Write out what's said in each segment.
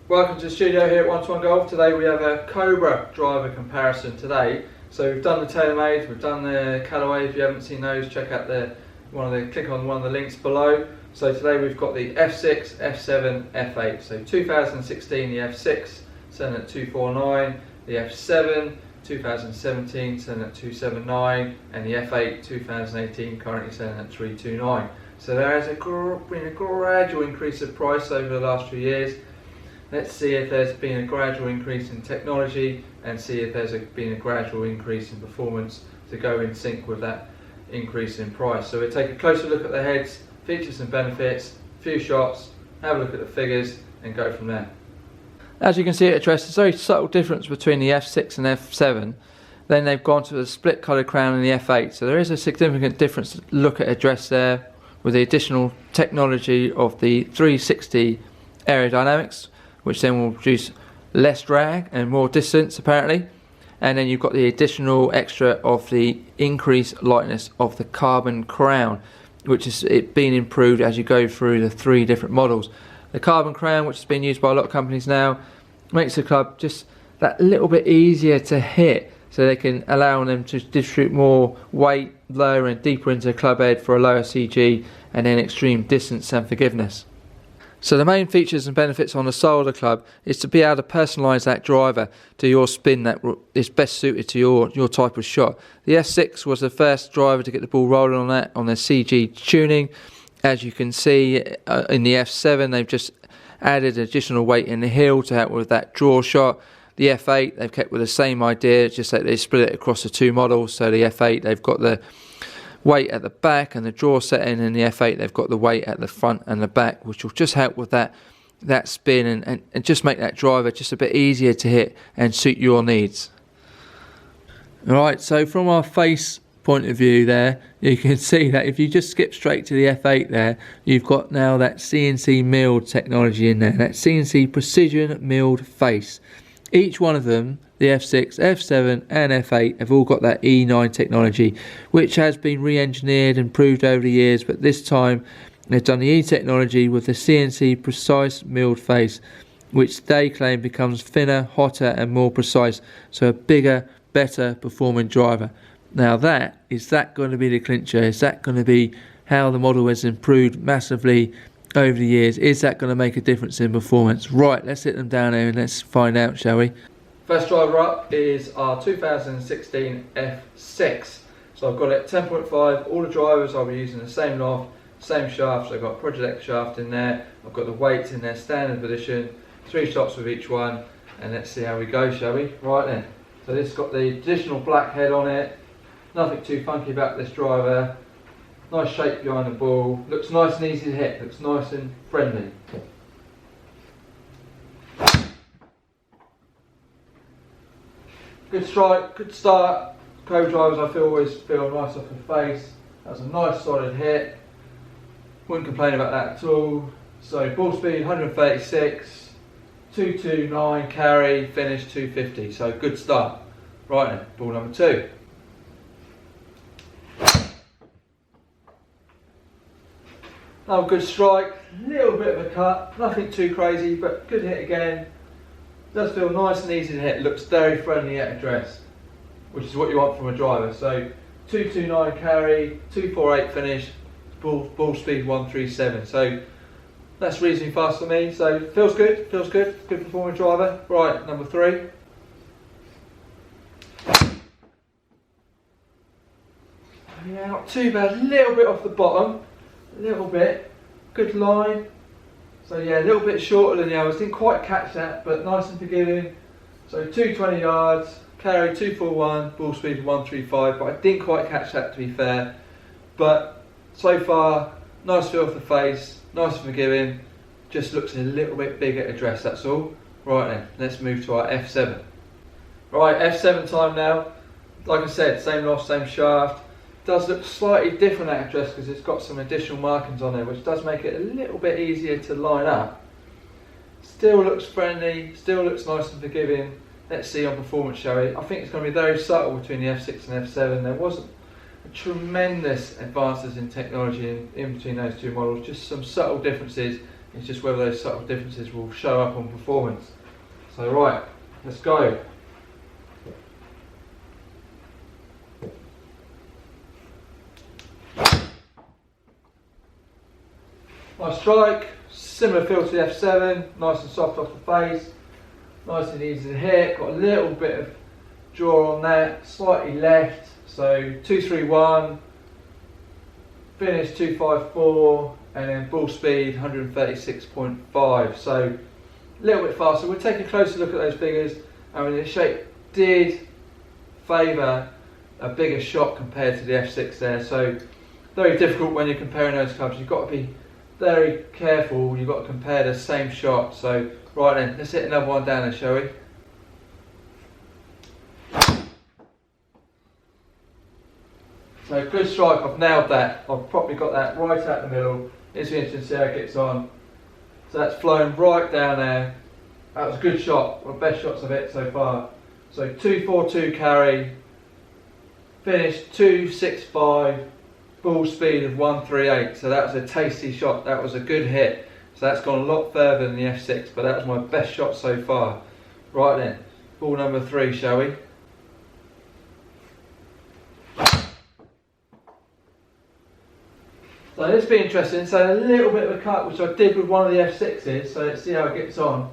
Welcome to the studio here at 1-to-1 Golf. Today we have a Cobra driver comparison today. So we've done the TaylorMade, we've done the Callaway. If you haven't seen those, check out click on one of the links below. So today we've got the F6, F7, F8. So 2016 the F6 selling at 249, the F7 2017 selling at 279, and the F8 2018 currently selling at 329. So there has been a gradual increase of price over the last few years. Let's see if there's been a gradual increase in technology and see if there's been a gradual increase in performance to go in sync with that increase in price. So we'll take a closer look at the heads, features and benefits, a few shots, have a look at the figures and go from there. As you can see at address, there's a very subtle difference between the F6 and F7. Then they've gone to the split coloured crown in the F8. So there is a significant difference. Look at address there with the additional technology of the 360 aerodynamics, which then will produce less drag and more distance apparently. And then you've got the additional extra of the increased lightness of the carbon crown, which is being improved as you go through the three different models. The carbon crown, which has been used by a lot of companies now, makes the club just that little bit easier to hit, so they can allow them to distribute more weight lower and deeper into the club head for a lower CG and then extreme distance and forgiveness. So the main features and benefits on the sole of the club is to be able to personalise that driver to your spin that is best suited to your type of shot. The F6 was the first driver to get the ball rolling on that, on their CG tuning. As you can see in the F7, they've just added additional weight in the heel to help with that draw shot. The F8, they've kept with the same idea, just that they split it across the two models. So the F8, they've got the weight at the back and the draw setting, and the F8 they've got the weight at the front and the back, which will just help with that spin and just make that driver just a bit easier to hit and suit your needs. Alright, so from our face point of view there, you can see that if you just skip straight to the F8 there, you've got now that CNC milled technology in there, that CNC precision milled face. Each one of them, the F6, F7 and F8, have all got that E9 technology, which has been re-engineered and improved over the years, but this time they've done the E technology with the CNC precise milled face, which they claim becomes thinner, hotter and more precise, so a bigger, better performing driver. Now is that going to be the clincher? Is that going to be how the model has improved massively over the years? Is that going to make a difference in performance? Right, let's hit them down here and let's find out, shall we? First driver up is our 2016 F6. So I've got it 10.5. All the drivers I'll be using the same loft, same shaft. So I've got Project X shaft in there. I've got the weights in their standard position. 3 shots with each one, and let's see how we go, shall we? Right then. So this has got the additional black head on it. Nothing too funky about this driver. Nice shape behind the ball. Looks nice and easy to hit. Looks nice and friendly. Good strike, good start. Cobra drivers always feel nice off the face. That's a nice solid hit. Wouldn't complain about that at all. So ball speed 136, 229 carry, finish 250. So good start. Right then, ball number 2. Another good strike, little bit of a cut, nothing too crazy, but good hit again. Does feel nice and easy to hit, looks very friendly at address, which is what you want from a driver. So 229 carry, 248 finish, ball speed 137. So that's reasonably fast for me, so feels good, good performing driver. Right, number 3. Yeah, not too bad, a little bit off the bottom. A little bit, good line. So yeah, a little bit shorter than the others. Didn't quite catch that, but nice and forgiving. So 220 yards, carry 241, ball speed 135. But I didn't quite catch that, to be fair. But so far, nice feel for the face, nice and forgiving. Just looks a little bit big at address. That's all. Right then, let's move to our F7. Right, F7 time now. Like I said, same loft, same shaft. Does look slightly different at address because it's got some additional markings on there, which does make it a little bit easier to line up. Still looks friendly, still looks nice and forgiving. Let's see on performance, shall we? I think it's going to be very subtle between the F6 and F7. There wasn't tremendous advances in technology in between those two models, just some subtle differences It's just whether those subtle differences will show up on performance. So right, let's go. Nice strike, similar feel to the F7, nice and soft off the face, nice and easy to hit, got a little bit of draw on that, slightly left, so 231, finish 254, and then ball speed 136.5, so a little bit faster. We'll take a closer look at those figures. I mean, the shape did favour a bigger shot compared to the F6 there, so very difficult when you're comparing those clubs. You've got to be very careful, you've got to compare the same shot. So right then, let's hit another one down there, shall we? So good strike, I've nailed that. I've probably got that right out the middle. It's interesting to see how it gets on. So that's flown right down there. That was a good shot, one of the best shots of it so far. So 242 carry, finish 265, ball speed of 138. So that was a tasty shot, that was a good hit. So that's gone a lot further than the F6, but that was my best shot so far. Right then, ball number 3, shall we? So this will be interesting. So a little bit of a cut, which I did with one of the F6s, so let's see how it gets on.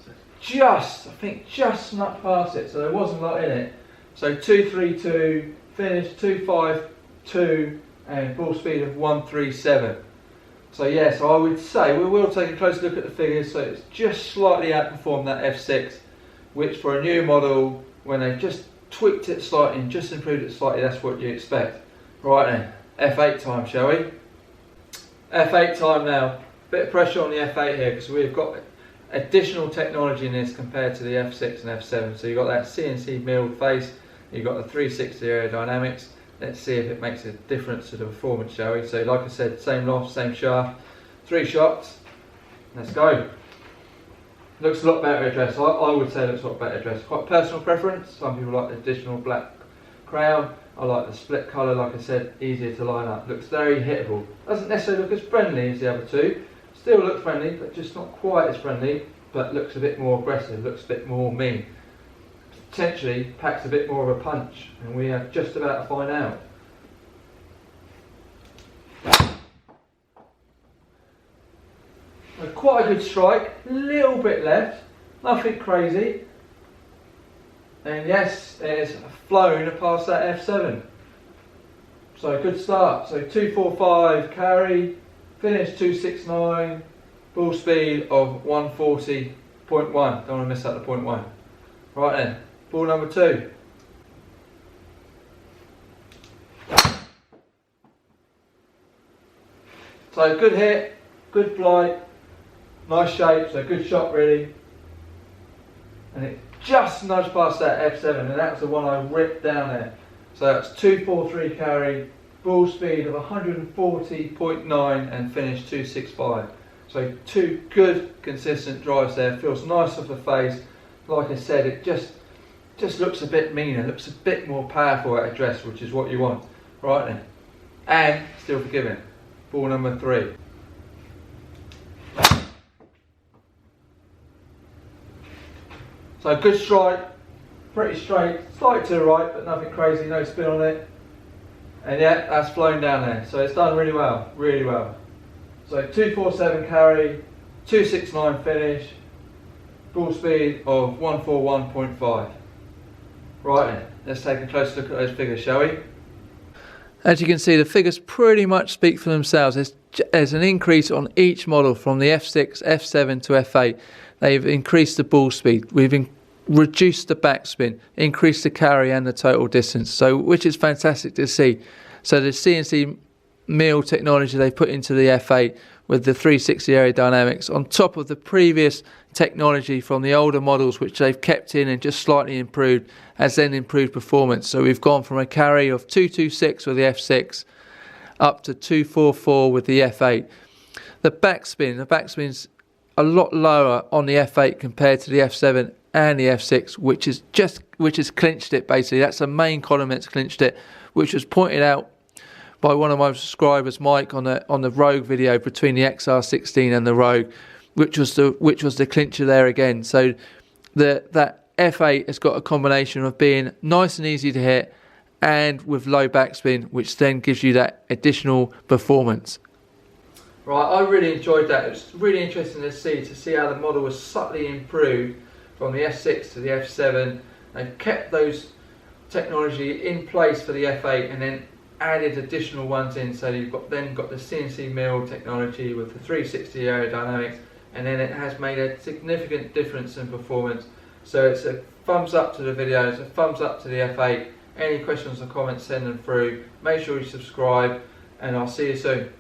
So just, I think just snuck past it, so there wasn't a lot in it. So 232, finish 252, and ball speed of 137. So yeah, so I would say we will take a close look at the figures. So it's just slightly outperformed that F6, which for a new model, when they just tweaked it slightly and just improved it slightly, that's what you expect. Right then, F8 time, shall we? F8 time now. Bit of pressure on the F8 here because we've got additional technology in this compared to the F6 and F7. So you've got that CNC milled face, you've got the 360 aerodynamics. Let's see if it makes a difference to the performance, shall we? So like I said, same loft, same shaft, 3 shots. Let's go. Looks a lot better addressed. I would say it looks a lot better addressed. Quite personal preference. Some people like the additional black crown. I like the split colour, like I said, easier to line up. Looks very hittable. Doesn't necessarily look as friendly as the other two. Still looks friendly, but just not quite as friendly. But looks a bit more aggressive, looks a bit more mean. Potentially packs a bit more of a punch, and we are just about to find out. So quite a good strike, a little bit left, nothing crazy. And yes, it's flown past that F7. So good start. So 245 carry, finish 269, ball speed of 140.1. Don't want to miss out the 0.1. Right then, ball number 2. So good hit, good flight, nice shape, so good shot really. And it just nudged past that F7, and that was the one I ripped down there. So that's 243 carry, ball speed of 140.9 and finish 265. So 2 good consistent drives there, feels nice off the face. Like I said, it just looks a bit meaner, looks a bit more powerful at address, which is what you want. Right then, and still forgiving. Ball number 3. So good strike, pretty straight, slightly to the right, but nothing crazy, no spin on it. And yeah, that's flown down there. So it's done really well, really well. So 247 carry, 269 finish, ball speed of 141.5. Right then, let's take a closer look at those figures, shall we? As you can see, the figures pretty much speak for themselves. There's an increase on each model from the F6, F7 to F8. They've increased the ball speed. We've reduced the backspin, increased the carry and the total distance. So, which is fantastic to see. So the CNC mill technology they put into the F8 with the 360 aerodynamics on top of the previous technology from the older models, which they've kept in and just slightly improved, has then improved performance. So we've gone from a carry of 226 with the F6 up to 244 with the F8. The backspin's a lot lower on the F8 compared to the F7 and the F6, which has clinched it basically. That's the main column that's clinched it, which was pointed out by one of my subscribers, Mike, on the Rogue video between the XR16 and the Rogue, which was the clincher there again. So that F8 has got a combination of being nice and easy to hit and with low backspin, which then gives you that additional performance. Right, I really enjoyed that. It was really interesting to see how the model was subtly improved from the F6 to the F7. They've kept those technology in place for the F8 and then added additional ones in. So you've got the CNC mill technology with the 360 aerodynamics, and then it has made a significant difference in performance. So it's a thumbs up to the video, it's a thumbs up to the F8. Any questions or comments, send them through. Make sure you subscribe, and I'll see you soon.